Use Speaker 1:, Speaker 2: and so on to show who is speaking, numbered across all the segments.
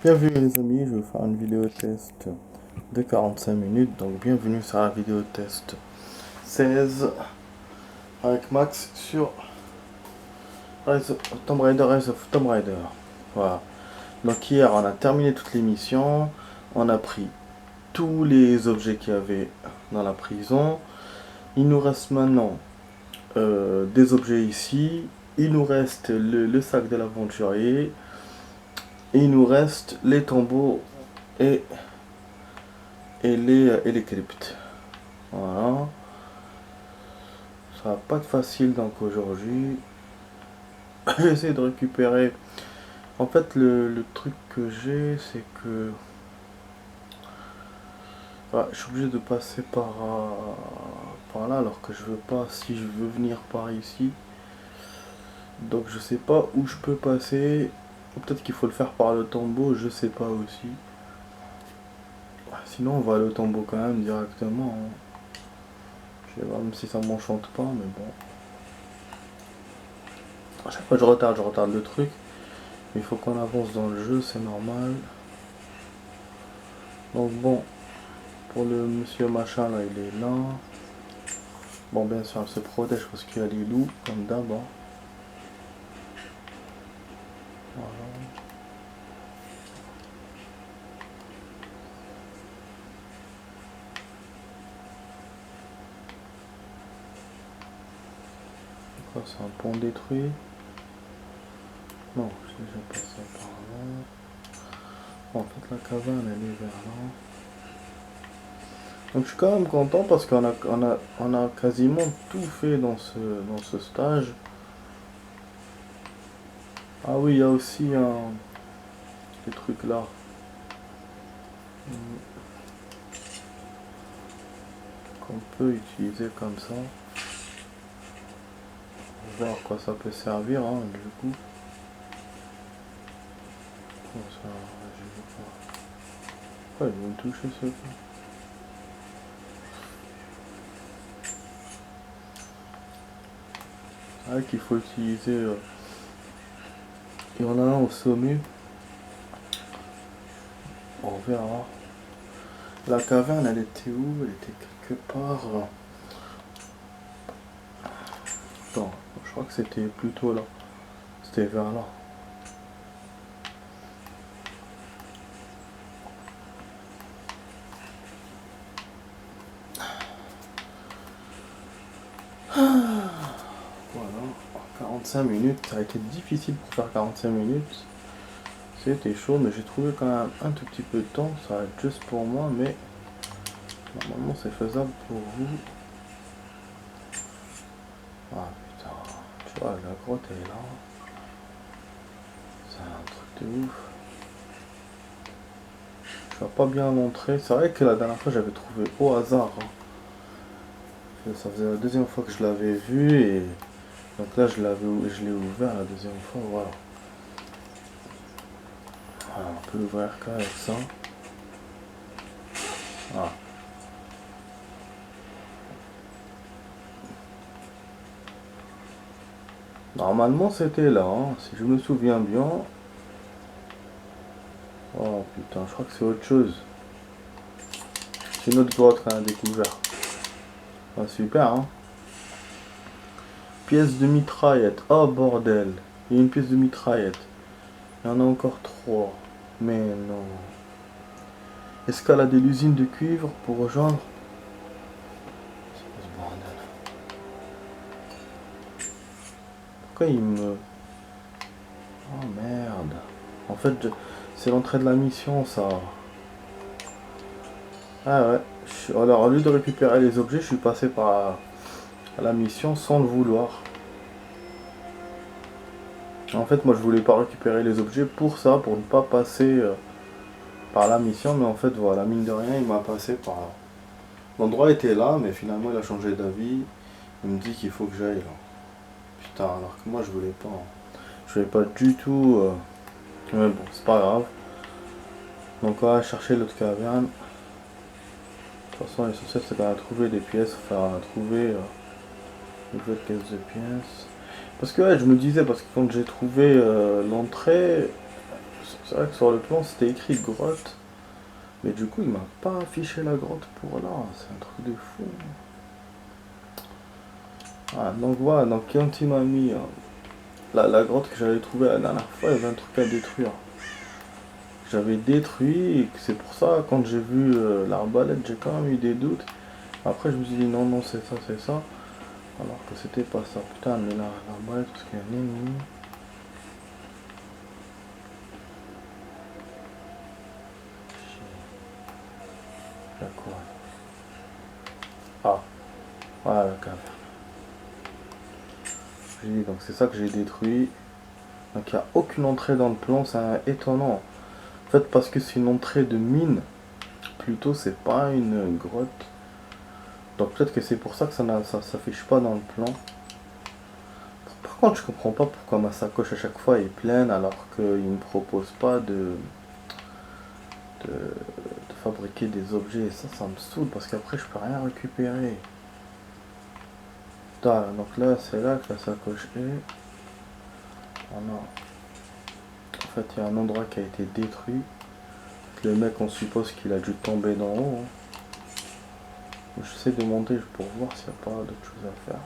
Speaker 1: Bienvenue les amis, je vais vous faire une vidéo test de 45 minutes, donc bienvenue sur la vidéo test 16 avec Max sur Tomb Raider Rise of Tomb Raider. Voilà. Donc hier on a terminé toutes les missions, on a pris tous les objets qu'il y avait dans la prison. Il nous reste maintenant des objets ici, il nous reste le sac de l'aventurier, et il nous reste les tombeaux et les cryptes. Voilà. Ça va pas être facile donc aujourd'hui. J'essaie de récupérer. En fait, le truc que j'ai, c'est que je suis obligé de passer par là alors que je veux pas. Si je veux venir par ici, donc je sais pas où je peux passer. Peut-être qu'il faut le faire par le tombeau, je sais pas aussi. Sinon, on va aller au tombeau quand même directement. Je vais voir même si ça m'enchante pas, mais bon. À chaque fois je retarde le truc. Il faut qu'on avance dans le jeu, c'est normal. Donc bon, pour le monsieur machin là, il est là. Bon, bien sûr, elle se protège parce qu'il y a les loups, comme d'abord. Voilà. C'est un pont détruit. Non, j'ai déjà passé par là. Bon, en fait, la caverne, elle est vers là. Donc je suis quand même content parce qu'on a quasiment tout fait dans ce stage. Ah oui, il y a aussi des trucs là. Qu'on peut utiliser comme ça. On va voir à quoi ça peut servir, hein, du coup. Bon, ça, je vais pas. Ouais, ils vont me toucher ce coup. C'est vrai qu'il faut utiliser. Il y en a un au sommet. On verra. La caverne, elle était où? Elle était quelque part. Attends, je crois que c'était plutôt là. C'était vers là. Voilà. 45 minutes. Ça a été difficile pour faire 45 minutes. C'était chaud, mais j'ai trouvé quand même un tout petit peu de temps. Ça va être juste pour moi, mais normalement c'est faisable pour vous. Ah putain, tu vois, la grotte est là. C'est un truc de ouf. Je vais pas bien montrer. C'est vrai que la dernière fois j'avais trouvé au hasard. Ça faisait la deuxième fois que je l'avais vu et donc là je l'ai ouvert la deuxième fois. Voilà. Alors, on peut l'ouvrir qu'avec ça. Voilà. Normalement c'était là, hein, si je me souviens bien. Oh putain, je crois que c'est autre chose. C'est une autre grotte qu'on a découvert. Ah, super, hein. Pièce de mitraillette. Oh bordel. Il y a une pièce de mitraillette. Il y en a encore 3. Mais non. Escalader l'usine de cuivre pour rejoindre. C'est quoi ce bordel? Pourquoi il me... Oh merde. En fait, c'est l'entrée de la mission, ça. Ah ouais. Alors, au lieu de récupérer les objets, je suis passé par la mission sans le vouloir. En fait, moi, je voulais pas récupérer les objets pour ça, pour ne pas passer par la mission. Mais en fait, voilà, mine de rien, il m'a passé par... L'endroit était là, mais finalement, il a changé d'avis. Il me dit qu'il faut que j'aille là. Putain, alors que moi, je voulais pas. Je voulais pas du tout... Mais bon, c'est pas grave. Donc, on va chercher l'autre caverne. De toute façon, l'essentiel, c'est qu'on a trouvé des pièces. Enfin, on a trouvé une nouvelle caisse de pièces. Parce que, ouais, je me disais, parce que quand j'ai trouvé l'entrée, C'est vrai que sur le plan c'était écrit grotte. Mais du coup il m'a pas affiché la grotte pour là. C'est un truc de fou. Ah, donc voilà, donc quand il m'a mis la grotte que j'avais trouvée la dernière fois, il y avait un truc à détruire. J'avais détruit et c'est pour ça quand j'ai vu l'arbalète j'ai quand même eu des doutes. Après je me suis dit non non c'est ça c'est ça. Alors que c'était pas ça. Putain mais là l'arbalète parce qu'il y a un ennemi. Il y a quoi? Ah, voilà la caverne. J'ai dit donc c'est ça que j'ai détruit. Donc il n'y a aucune entrée dans le plan, c'est étonnant. En fait parce que c'est une entrée de mine. Plutôt c'est pas une grotte. Donc peut-être que c'est pour ça que ça s'affiche pas dans le plan. Par contre je comprends pas pourquoi ma sacoche à chaque fois est pleine alors qu'il me propose pas de fabriquer des objets. Et ça me saoule parce qu'après je peux rien récupérer. Voilà, donc là c'est là que la sacoche est. En fait il y a un endroit qui a été détruit. Le mec on suppose qu'il a dû tomber d'en haut. J'essaie de monter pour voir s'il n'y a pas d'autre chose à faire.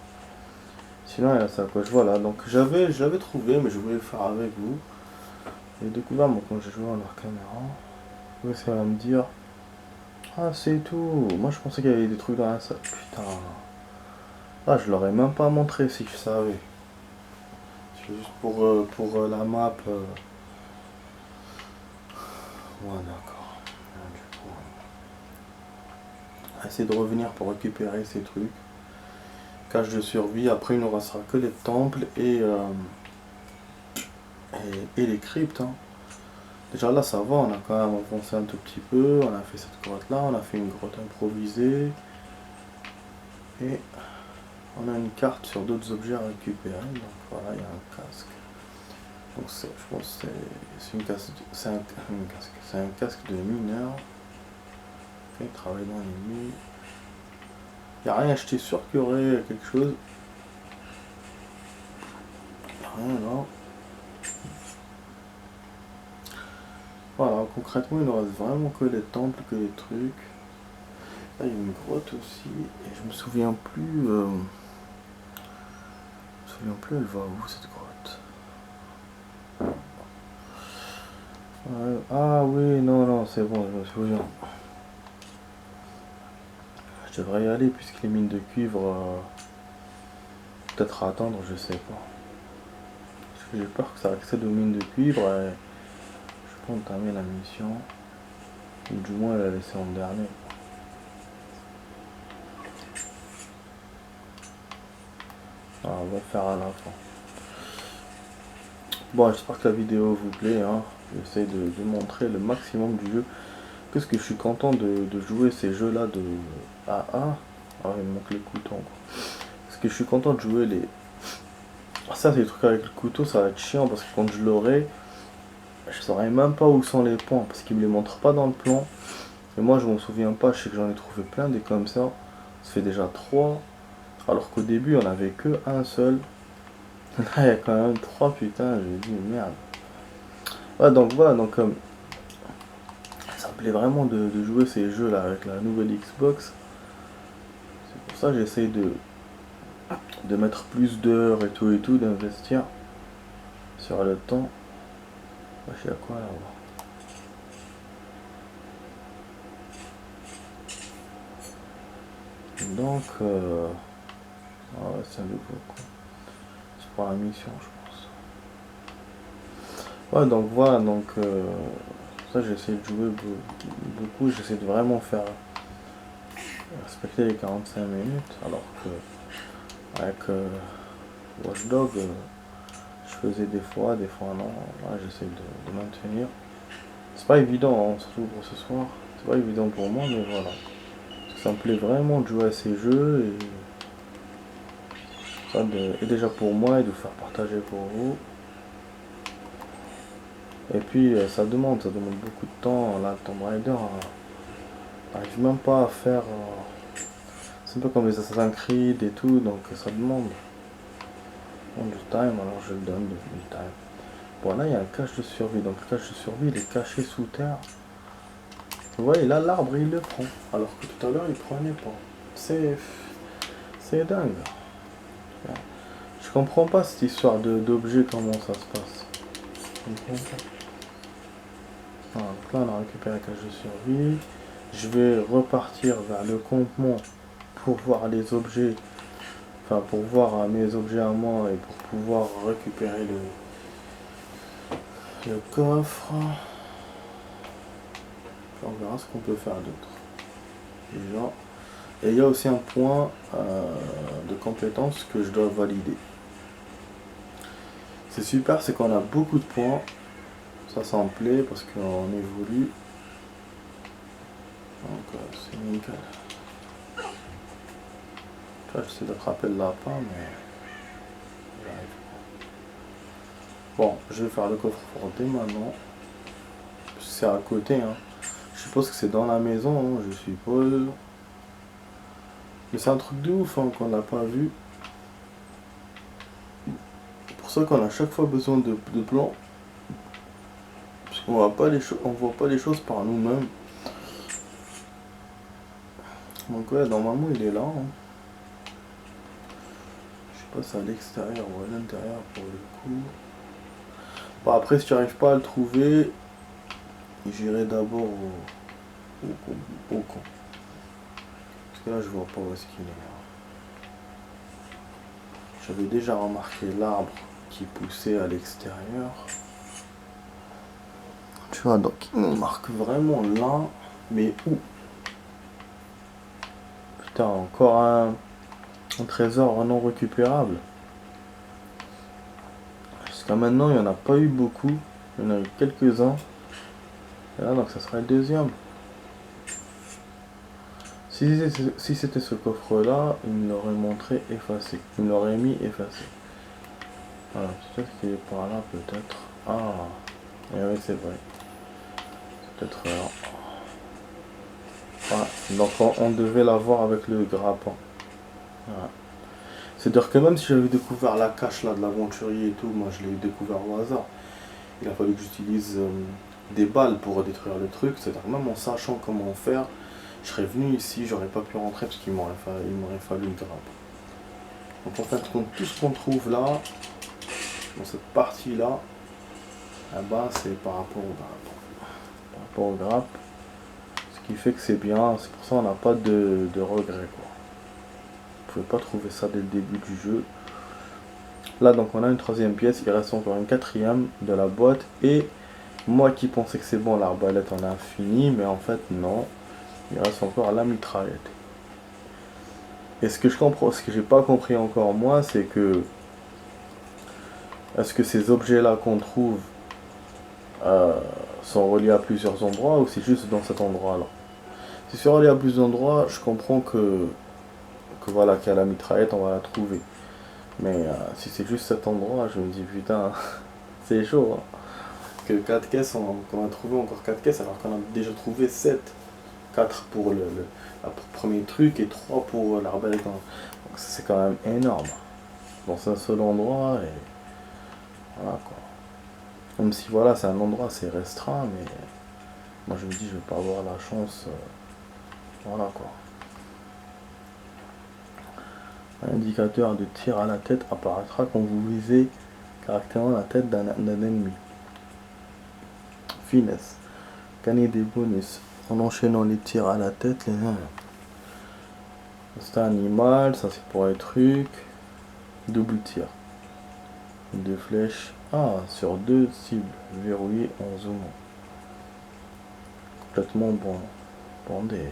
Speaker 1: Sinon il y a la sacoche, voilà, donc j'avais trouvé mais je voulais le faire avec vous. J'ai découvert moi quand j'ai joué à leur caméra. Oui ça va me dire. Ah c'est tout. Moi je pensais qu'il y avait des trucs dans la salle. Putain. Ah je l'aurais même pas montré si je savais. C'est juste pour la map. Ouais d'accord. Du coup. Essayer de revenir pour récupérer ces trucs. Cache de survie, après il ne restera que les temples et les cryptes. Hein. Déjà là ça va, on a quand même avancé un tout petit peu, on a fait cette grotte là, on a fait une grotte improvisée. Et on a une carte sur d'autres objets à récupérer. Donc voilà, il y a un casque. Donc je pense que c'est un casque de mineur. Il travaille dans les nuits. Il n'y a rien, j'étais sûr qu'il y aurait quelque chose. Il n'y a rien là. Voilà, concrètement il ne reste vraiment que les temples, que les trucs. Là il y a une grotte aussi. Et je me souviens plus. Elle va où cette grotte? Ah oui, non, non, c'est bon, je me souviens. Je devrais y aller puisque les mines de cuivre, peut-être à attendre, je sais pas. Parce que j'ai peur que ça accède aux mines de cuivre et je peux entamer la mission. Ou du moins la laisser en dernier. Alors, on va le faire à la fin. Bon, j'espère que la vidéo vous plaît. Hein. J'essaie de montrer le maximum du jeu. Qu'est-ce que je suis content de jouer ces jeux-là de AA. Ah, il me manque les couteaux. Parce que je suis content de jouer les... Ça, c'est les trucs avec le couteau, ça va être chiant parce que quand je l'aurai, je saurais même pas où sont les points parce qu'ils me les montrent pas dans le plan. Et moi, je m'en souviens pas, je sais que j'en ai trouvé plein des comme ça. Ça fait déjà 3. Alors qu'au début, on avait que un seul. Là, il y a quand même 3, putain, j'ai dit merde. Ouais, donc voilà, donc ça me plaît vraiment de jouer ces jeux là avec la nouvelle Xbox. C'est pour ça que j'essaye de mettre plus d'heures et tout, d'investir sur le temps. Je sais à quoi là. Donc, ouais, c'est un nouveau coup. C'est pour la mission, je pense. Ouais, donc voilà, donc ça j'essaie de jouer beaucoup, j'essaie de vraiment faire respecter les 45 minutes, alors que avec Watch Dog, je faisais des fois non. Là, j'essaie de maintenir. C'est pas évident, hein, surtout pour ce soir. C'est pas évident pour moi, mais voilà. Parce que ça me plaît vraiment de jouer à ces jeux et déjà pour moi et de faire partager pour vous. Et puis ça demande beaucoup de temps. Là, Tomb Raider n'arrive même pas à faire. C'est un peu comme les Assassin's Creed et tout, donc ça demande du time, alors je le donne du time. Bon, là, il y a un cache de survie. Donc, le cache de survie, il est caché sous terre. Vous voyez, là, l'arbre, il le prend. Alors que tout à l'heure, il prenait pas. C'est dingue. Je comprends pas cette histoire d'objet, comment ça se passe. Je comprends pas. Voilà, donc là, on a récupéré la cache de survie. Je vais repartir vers le campement pour voir les objets. Enfin, pour voir mes objets à moi et pour pouvoir récupérer le coffre. Puis on verra ce qu'on peut faire d'autre. Déjà. Et il y a aussi un point de compétence que je dois valider. C'est super, c'est qu'on a beaucoup de points. Ça me plaît parce qu'on évolue. Donc c'est nickel. Là, j'essaie d'attraper le lapin, mais j'arrive pas. Bon, je vais faire le coffre-fort dès maintenant. C'est à côté, hein. Je suppose que c'est dans la maison, hein, je suppose. Mais c'est un truc de ouf, hein, qu'on n'a pas vu. C'est pour ça qu'on a à chaque fois besoin de plans. Parce qu'on voit pas les choses par nous-mêmes. Donc ouais, normalement il est là. Hein. Je sais pas si c'est à l'extérieur ou à l'intérieur pour le coup. Bon, après, si tu n'arrives pas à le trouver, j'irai d'abord au camp. Parce que là, je vois pas où est-ce qu'il est. J'avais déjà remarqué l'arbre qui poussait à l'extérieur. Tu vois, donc il me marque vraiment là. Mais où? Putain, encore un trésor non récupérable. Jusqu'à maintenant, il n'y en a pas eu beaucoup. Il y en a eu quelques-uns. Et là, donc ça sera le deuxième. Si c'était ce coffre-là, il me l'aurait montré effacé. Il me l'aurait mis effacé. Voilà, peut-être qu'il est par là, peut-être. Ah, et oui, c'est vrai. C'est peut-être là. Voilà. Donc on devait l'avoir avec le grappin. Voilà. C'est-à-dire que même si j'avais découvert la cache là de l'aventurier et tout, moi je l'ai découvert au hasard. Il a fallu que j'utilise des balles pour détruire le truc. C'est-à-dire même en sachant comment faire, je serais venu ici, j'aurais pas pu rentrer parce qu'il m'aurait fallu le grappin. Donc en fait, tout ce qu'on trouve là, dans cette partie-là, là-bas, c'est par rapport au grappe. Par rapport au grappe. Ce qui fait que c'est bien, c'est pour ça qu'on n'a pas de regrets, quoi. Vous pouvez pas trouver ça dès le début du jeu. Là, donc on a une troisième pièce, il reste encore une quatrième de la boîte. Et moi qui pensais que c'est bon, l'arbalète on a fini, mais en fait non. Il reste encore la mitraillette. Et ce que j'ai pas compris encore moi, c'est que est-ce que ces objets-là qu'on trouve sont reliés à plusieurs endroits ou c'est juste dans cet endroit-là? Si c'est relié à plusieurs endroits, je comprends que voilà, qu'il y a la mitraillette, on va la trouver. Mais si c'est juste cet endroit, je me dis putain, c'est chaud. Hein. Que 4 caisses, qu'on a trouvé encore 4 caisses alors qu'on a déjà trouvé 7. 4 pour le premier truc et 3 pour l'arbalète. Donc c'est quand même énorme. Dans un seul endroit et voilà quoi. Même si voilà, c'est un endroit assez restreint, mais moi je me dis je vais pas avoir la chance. Voilà quoi. Un indicateur de tir à la tête apparaîtra quand vous visez caractériellement la tête d'un ennemi. Finesse. Gagner des bonus en enchaînant les tirs à la tête. C'est un animal, ça c'est pour les trucs. Double tir. 2 flèches. Ah, sur 2 cibles verrouillées en zoomant. Complètement bandé.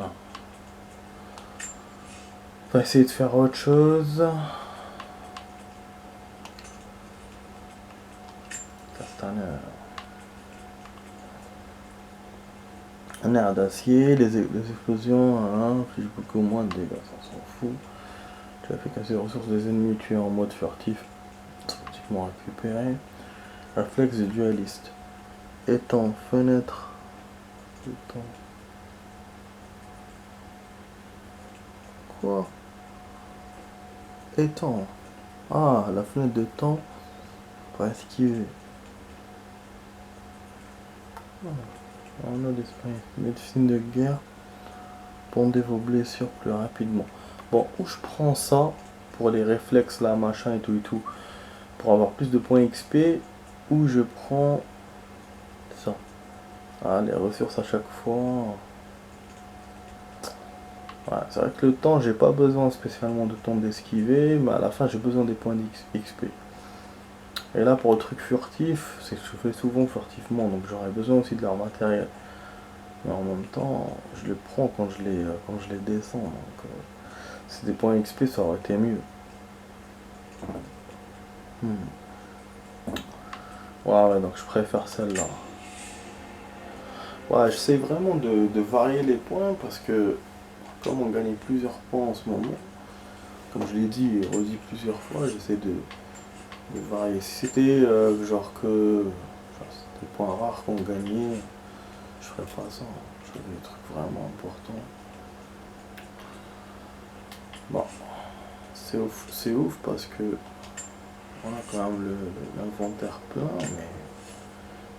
Speaker 1: Ah. On va essayer de faire autre chose. Castaner. Un air d'acier, les explosions infligent beaucoup moins de dégâts, ça s'en fout. Tu as fait casser les ressources des ennemis tués en mode furtif. Pratiquement récupéré. Réflexe de dualiste. Étang, fenêtre. Étang. Quoi? Étang. Ah, la fenêtre de temps pas esquiver. On a d'Espagne. Médecine de guerre. Pondez vos blessures plus rapidement. Bon, où je prends ça pour les réflexes là, machin et tout, pour avoir plus de points XP, où je prends ça. Ah, les ressources à chaque fois. Ouais, c'est vrai que le temps, j'ai pas besoin spécialement de temps d'esquiver, mais à la fin, j'ai besoin des points d'XP. Et là, pour le truc furtif, c'est que je fais souvent furtivement, donc j'aurais besoin aussi de leur matériel. Mais en même temps, je les prends quand je les descends. Donc, c'est des points XP, ça aurait été mieux. Ouais, donc je préfère celle-là. Ouais, j'essaie vraiment de varier les points parce que comme on gagne plusieurs points en ce moment, comme je l'ai dit et redit plusieurs fois, j'essaie de varier. Si c'était genre des points rares qu'on gagnait, je ferais pas ça. Je ferais des trucs vraiment importants. Bon, c'est ouf parce que on a quand même l'inventaire plein, mais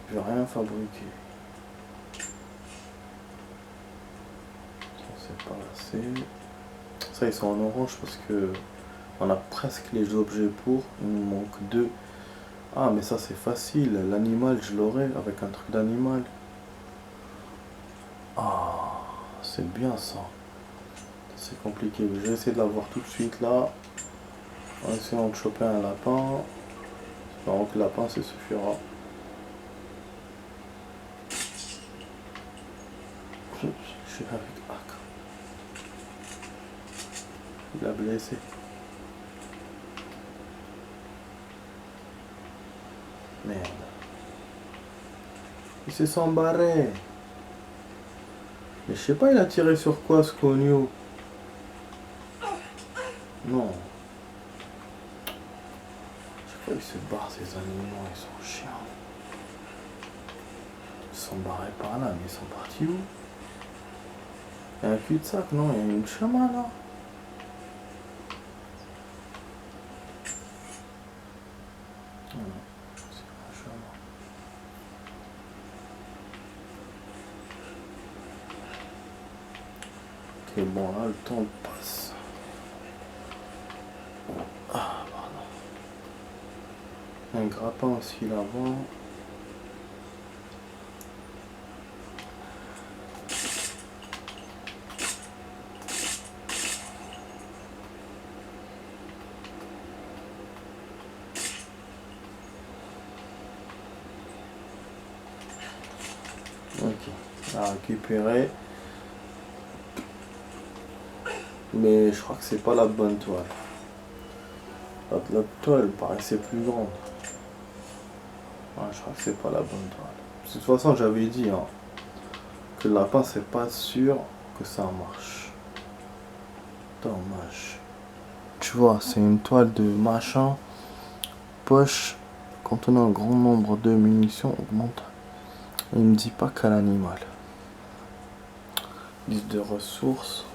Speaker 1: je vais rien fabriquer. Ça c'est pas assez. Ça ils sont en orange parce que on a presque les objets pour. Il nous manque 2. Ah mais ça c'est facile. L'animal je l'aurai avec un truc d'animal. Ah c'est bien ça. C'est compliqué. Je vais essayer de l'avoir tout de suite là. En essayant de choper un lapin. Espérons que le lapin ça suffira. Je suis avec Ak. Il a blessé. Merde. Il s'est s'embarré. Mais je sais pas, il a tiré sur quoi ce cogno? Non. Je sais pas, il se barre ces animaux, ils sont chiants. Ils sont barrés par là, mais ils sont partis où? Il y a un cul-de-sac, non? Il y a une chemin là. Ok, bon là le temps passe. Ah, pardon. Un grappin aussi là-bas. Ok, à récupérer. Mais je crois que c'est pas la bonne toile. La toile paraissait plus grande. Ouais, je crois que c'est pas la bonne toile. De toute façon, j'avais dit hein, que le lapin, c'est pas sûr que ça marche. Dommage. Tu vois, c'est une toile de machin. Poche contenant un grand nombre de munitions augmente. Il me dit pas quel animal. Liste de ressources.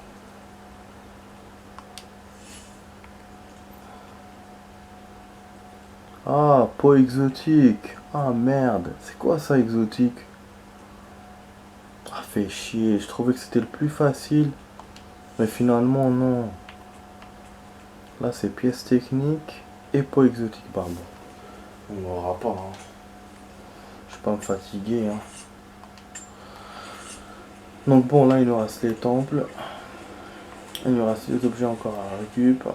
Speaker 1: Ah, peau exotique. Ah merde. C'est quoi ça exotique? Ah, fait chier. Je trouvais que c'était le plus facile. Mais finalement, non. Là, c'est pièces techniques et peau exotique, pardon. On n'aura pas. Hein. Je vais pas me fatiguer. Hein. Donc bon, là, il nous reste les temples. Il nous reste les objets encore à récupérer.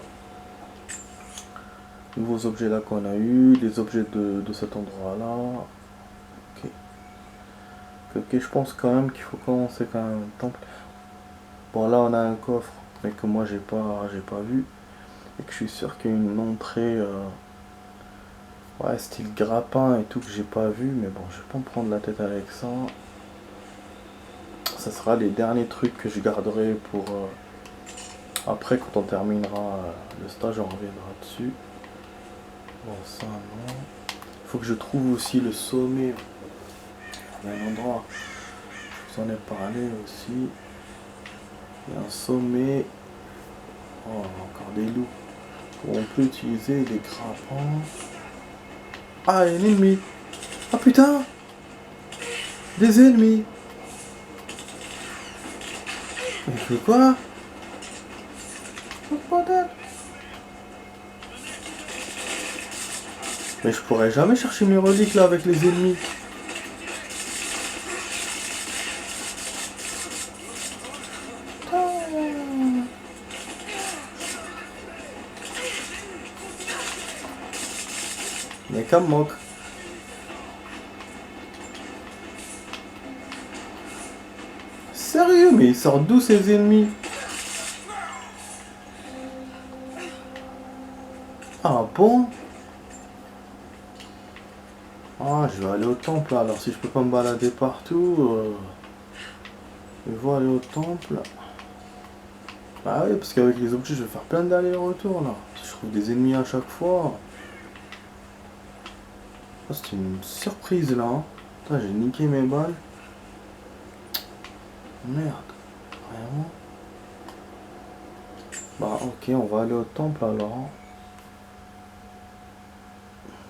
Speaker 1: Nouveaux objets là qu'on a eu, les objets de cet endroit là. Ok. Ok, je pense quand même qu'il faut commencer quand même le temple. Bon là on a un coffre, mais que moi j'ai pas vu. Et que je suis sûr qu'il y a une entrée ouais, style grappin et tout que j'ai pas vu, mais bon je vais pas me prendre la tête avec ça. Ça sera les derniers trucs que je garderai pour après quand on terminera le stage, on reviendra dessus. Bon ça non. Il faut que je trouve aussi le sommet. Il y a un endroit, je vous en ai parlé aussi. Il y a un sommet. Oh, encore des loups. Où on peut utiliser des grappins. Ah, un ennemi. Ah putain. Des ennemis. Il fait quoi? Oh, bordel. Mais je pourrais jamais chercher mes reliques là avec les ennemis. Mais qu'à moque. Sérieux, mais ils sortent d'où ces ennemis? Ah bon? Ah, je vais aller au temple alors si je peux pas me balader partout. Je vais aller au temple. Ah oui, parce qu'avec les objets, je vais faire plein d'allers-retours là. Si je trouve des ennemis à chaque fois. Oh, c'est une surprise là. Hein. Putain, j'ai niqué mes balles. Merde. Vraiment. Bah ok, on va aller au temple alors.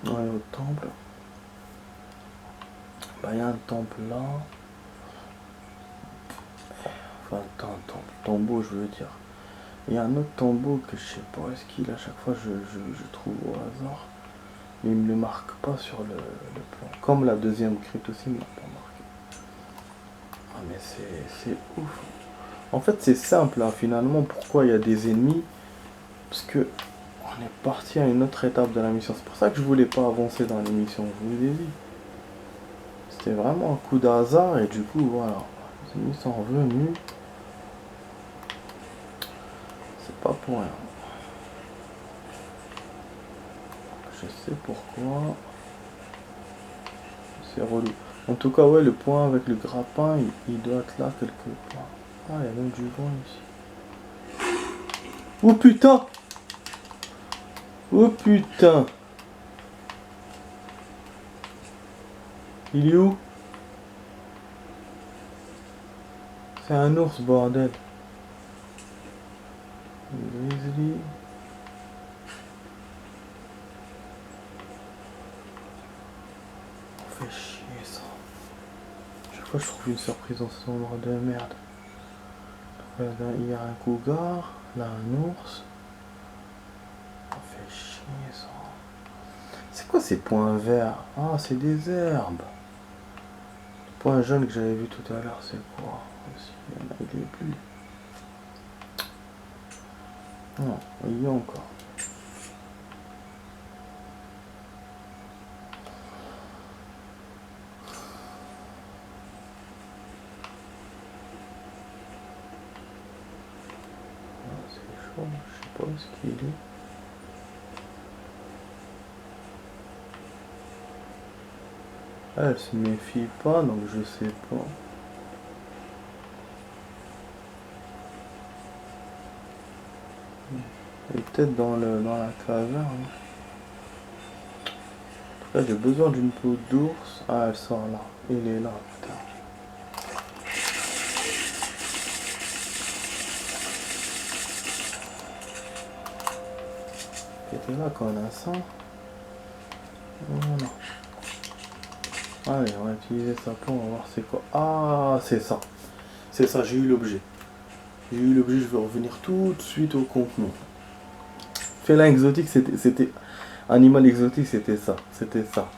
Speaker 1: On va aller au temple. Bah il y a un temple là. Enfin, un temple. Tombeau, je veux dire. Il y a un autre tombeau que je sais pas où est-ce qu'il est. À chaque fois, je trouve au hasard. Mais il me le marque pas sur le plan. Comme la deuxième crypte aussi, il me l'a pas marqué. Ah mais c'est ouf. En fait, c'est simple, hein, finalement, pourquoi il y a des ennemis. Parce que on est parti à une autre étape de la mission. C'est pour ça que je voulais pas avancer dans l'émission, je vous l'ai dit. C'était vraiment un coup de hasard et du coup, voilà. Les ennemis sont revenus. C'est pas pour rien. Je sais pourquoi. C'est relou. En tout cas, ouais, le point avec le grappin, il doit être là quelque part. Ah, il y a même du vent ici. Oh putain! Oh putain! Il est où? C'est un ours, bordel. Grizzly. On fait chier ça. Chaque fois je trouve une surprise dans ce endroit de merde. Il y a un cougar, là un ours. On fait chier ça. C'est quoi ces points verts? Ah, c'est des herbes. Le point jaune que j'avais vu tout à l'heure, c'est quoi? Il est plus. Non, il y a encore. C'est chaud, je sais pas où est-ce qu'il est. Elle se méfie pas, donc je sais pas. Elle est peut-être dans la caverne. En tout cas, j'ai besoin d'une peau d'ours. Ah, elle sort là. Il est là, putain. Il était là quand on a ça. Voilà. Allez, on va utiliser ça pour voir c'est quoi. Ah, c'est ça. C'est ça, j'ai eu l'objet. J'ai eu l'objet, je vais revenir tout de suite au contenu. Félin exotique, c'était... Animal exotique, c'était ça. C'était ça.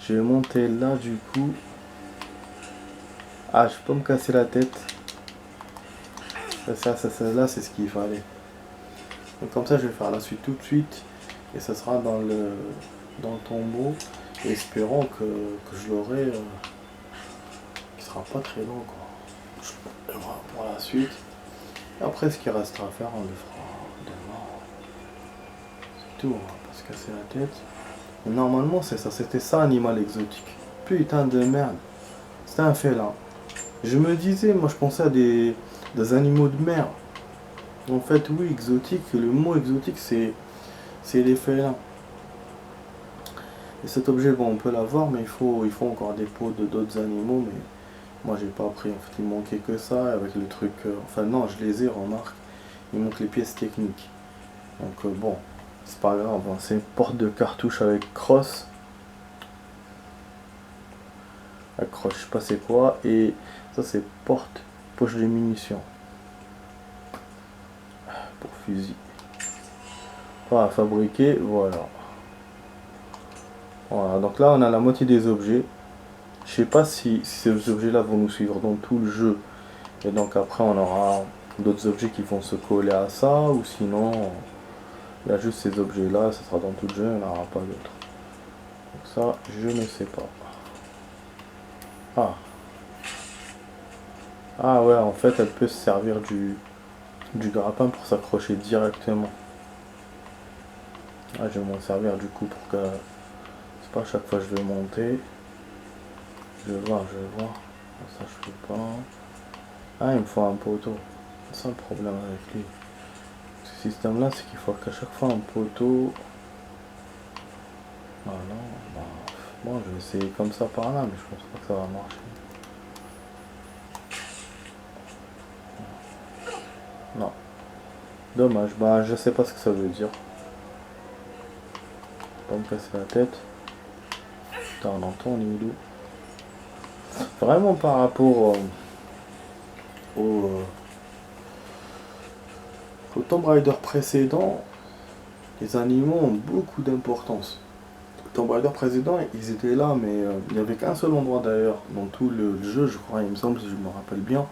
Speaker 1: Je vais monter là, du coup. Ah, je peux me casser la tête. Ça, là, c'est ce qu'il fallait. Donc comme ça, je vais faire la suite tout de suite. Et ça sera dans le tombeau. Et espérons que je l'aurai. Qui sera pas très long, quoi. Et voilà, pour la suite. Et après, ce qui restera à faire, on le fera demain. C'est tout, on va pas se casser la tête. Et normalement, c'est ça. C'était ça, animal exotique. Putain de merde. C'était un félin. Je me disais, moi je pensais à des animaux de mer. En fait, oui, exotique, le mot exotique, c'est les félins. Et cet objet, bon, on peut l'avoir, mais il faut encore des peaux de d'autres animaux, mais moi j'ai pas pris. En fait, il manquait que ça, avec le truc... enfin non, je les ai, remarque. Il manque les pièces techniques. Donc bon, c'est pas grave, hein, c'est une porte de cartouche avec crosse. accroche, je sais pas c'est quoi. Et ça c'est porte, poche de munitions. Pour fusil. Voilà, fabriquer, voilà. Voilà, donc là on a la moitié des objets. Je sais pas si ces objets là vont nous suivre dans tout le jeu. Et donc après on aura d'autres objets qui vont se coller à ça. Ou sinon il y a juste ces objets là, ça sera dans tout le jeu, il n'y en aura pas d'autres. Donc ça je ne sais pas. Ah. Ah ouais, en fait elle peut se servir du grappin pour s'accrocher directement. Ah, je vais m'en servir du coup pour que c'est pas à chaque fois que je vais monter. Je vais voir. Ça je peux pas. Ah, il me faut un poteau. C'est ça le problème avec lui. Ce système là, c'est qu'il faut qu'à chaque fois un poteau. Ah non, bah, bon, je vais essayer comme ça par là, mais je pense pas que ça va marcher. Non. Dommage, bah je sais pas ce que ça veut dire. Pas me casser la tête. Putain, on entend, on est où? Vraiment par rapport au Tomb Raider précédent, les animaux ont beaucoup d'importance. Tomb Raider précédent, ils étaient là, mais il n'y avait qu'un seul endroit d'ailleurs dans tout le jeu, je crois, il me semble, si je me rappelle bien.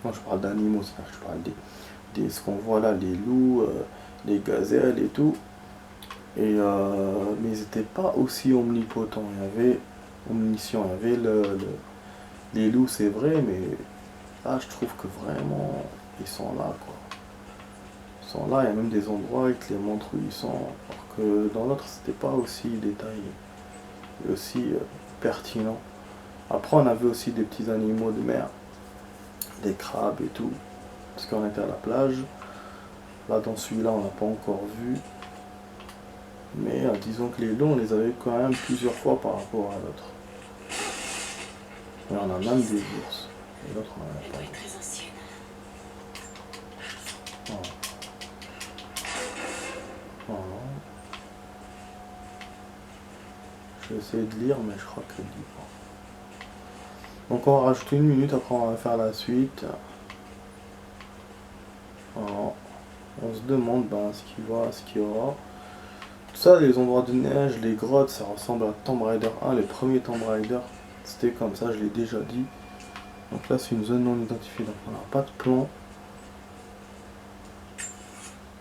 Speaker 1: Quand je parle d'animaux, c'est-à-dire que je parle ce qu'on voit là, les loups, les gazelles et tout. Et, mais ils n'étaient pas aussi omnipotents. Il y avait omniscient, il y avait les loups, c'est vrai, mais là, je trouve que vraiment, ils sont là, quoi. Ils sont là, il y a même des endroits qui les montrent où ils sont. Alors que dans l'autre, c'était pas aussi détaillé et aussi pertinent. Après, on avait aussi des petits animaux de mer, des crabes et tout, parce qu'on était à la plage. Là, dans celui-là, on n'a pas encore vu. Mais disons que les loups, on les avait quand même plusieurs fois par rapport à l'autre. Mais on a même des ours. Et l'autre, on en a pas. Voilà. Voilà. Je vais essayer de lire, mais je crois qu'elle dit pas. Donc on va rajouter 1 minute, après on va faire la suite. Voilà. On se demande ce qu'il y aura. Tout ça, les endroits de neige, les grottes, ça ressemble à Tomb Raider 1, les premiers Tomb Raider. C'était comme ça, je l'ai déjà dit. Donc là, c'est une zone non identifiée, donc on n'a pas de plan.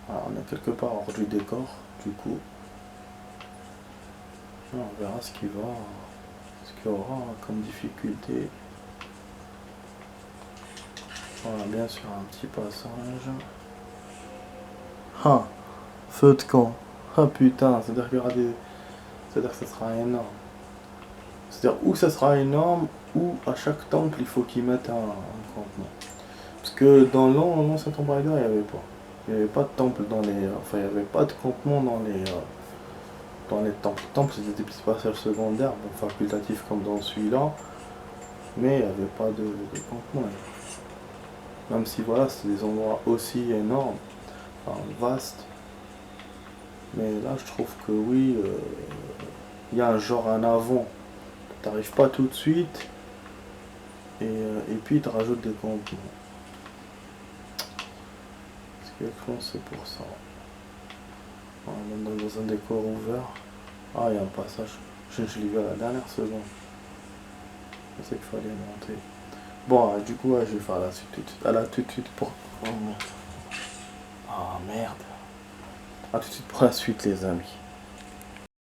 Speaker 1: Voilà, on est quelque part hors du décor, du coup. Là, on verra ce qu'il y aura comme difficulté. Voilà, bien sûr, un petit passage. Ah, feu de camp. Ah putain, c'est-à-dire qu'il y aura des. C'est-à-dire que ça sera énorme. C'est-à-dire où ça sera énorme, ou à chaque temple il faut qu'ils mettent un campement. Parce que dans l'ancien Tomb Raider, il n'y avait pas. Il n'y avait pas de temple dans les. Enfin, il n'y avait pas de campement dans les temples. Les temples, c'était des petits passages secondaires, bon, facultatifs comme dans celui-là. Mais il n'y avait pas de campement. Même si voilà, c'était des endroits aussi énormes, enfin vastes. Mais là, je trouve que oui, il y a un genre un avant. T'arrives pas tout de suite. Et puis, tu rajoutes des campements. Parce que c'est pour ça. On est dans un décor ouvert. Ah, il y a un passage. Je l'ai vu à la dernière seconde. Je sais qu'il fallait monter. Bon, du coup, je vais faire la suite tout de suite. À la tout de suite pour. Oh merde. Ah merde. A tout de suite pour la suite, les amis.